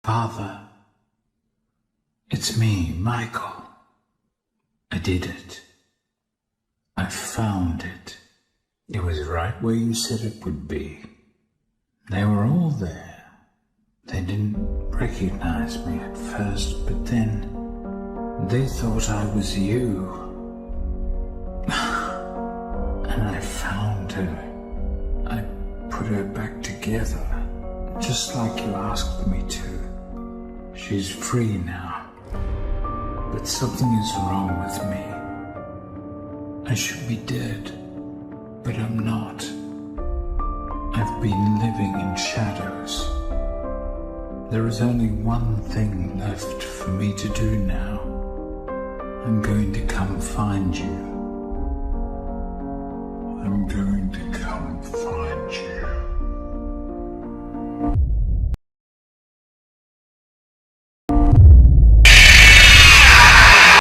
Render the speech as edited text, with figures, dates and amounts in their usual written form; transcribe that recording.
Father, it's me, Michael. I did it. I found it. It was right where you said it would be. They were all there. They didn't recognize me at first, but then they thought I was you. And I found her. I put her back together, just like you asked me to. She's free now. But something is wrong with me. I should be dead, but I'm not. I've been living in shadows. There is only one thing left for me to do now. I'm going to come find you. I'm going